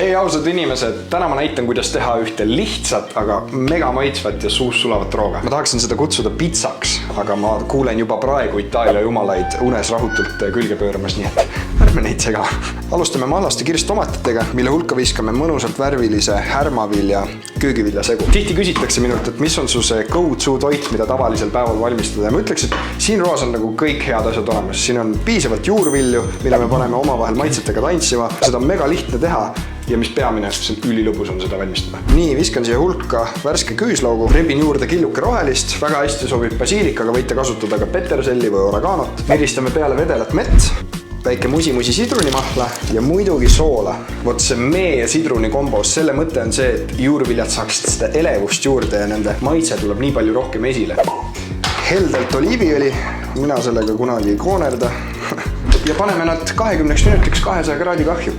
Hei ausad inimesed, täna ma näitan, kuidas teha ühte lihtsat, aga mega maitsvat ja suus sulavat rooga. Ma tahaksin seda kutsuda pitsaks, aga ma kuulen juba praegu Itaalia jumalaid unes rahutult külge pööramas, nii et ärme neid sega. Alustame mahlaste kirstomatitega, mille hulka viskame mõnusalt värvilise härmavilja köögivilja segu. Tihti küsitakse minult, et mis on su see go-to toit, mida tavalisel päeval valmistada. Ja ma ütleks, et siin roos on nagu kõik head asjad olemas. Siin on piisavalt juurvilju, mille me paneme omavahel maitsetega tantsima. Seda on mega lihtne teha. Ja mis peamine, see on ülilõbus on seda valmistada. Nii, viskan siia hulka värske küüslaugu, rebin juurde killuke rohelist, väga hästi sobib basiilik, aga võite kasutada ka peterselli või oreganot. Viristame peale vedelat mett, väike musi sidrunimahla ja muidugi soola. Vot see mee ja sidruni kombos, selle mõte on see, et juurviljad saaksid seda elevust juurde ja nende maitse tuleb nii palju rohkem esile. Heldelt oliiviõli, mina sellega kunagi ei koonerda. Ja paneme nad 20 minutiks 200 kraadi kahju.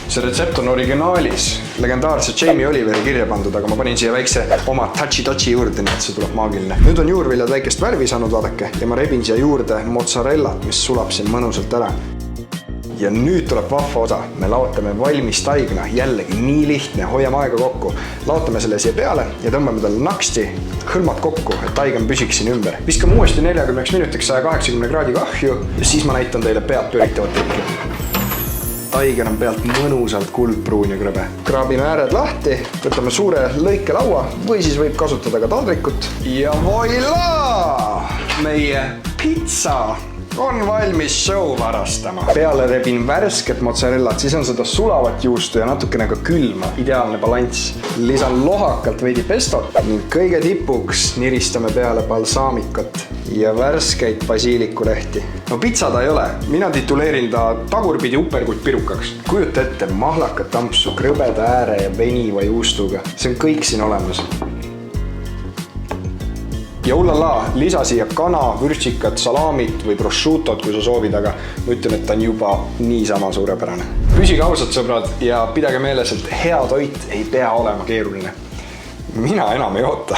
See retsept on originaalis legendaarse Jamie Oliveri kirja pandud, aga ma panin siia väikse oma touchi juurde, nii et see tuleb maagiline. Nüüd on juurviljad väikest värvi saanud, vaadake, ja ma rebin siia juurde mozzarellat, mis sulab siin mõnusalt ära. Ja nüüd tuleb vahva osa. Me laotame valmis taigna, jällegi nii lihtne, hoiame aega kokku. Laotame selle siia peale ja tõmbame talle naksti hõlmad kokku, et taigen püsiks siin ümber. Viskame uuesti 40 minutiks 180 kraadi kahju ja siis ma näitan teile pead püritavat trikki. Taigen on pealt mõnusalt kuldpruun ja krõbe. Kraabime ääred lahti, võtame suure lõike laua või siis võib kasutada ka taldrikut. Ja voila! Meie pitsa on valmis show varastama. Peale rebin värsket mozzarellat, siis on seda sulavat juustu ja natukene ka külma, ideaalne balanss. Lisan lohakalt veidi pestot ning kõige tipuks niristame peale balsaamikot ja värskeid basiilikulehti. No pitsa ta ei ole, mina tituleerin ta tagurpidi uperkult pirukaks. Kujuta ette mahlakat tampsu, krõbeda ääre ja veniva juustuga. See on kõik siin olemas. Ja ullala, lisa siia kana, vürtsikat, salaamit või prosciutot, kui sa soovid, aga ma ütlen, et ta on juba niisama suurepärane. Püsige ausad sõbrad ja pidage meeles, et hea toit ei pea olema keeruline. Mina enam ei oota.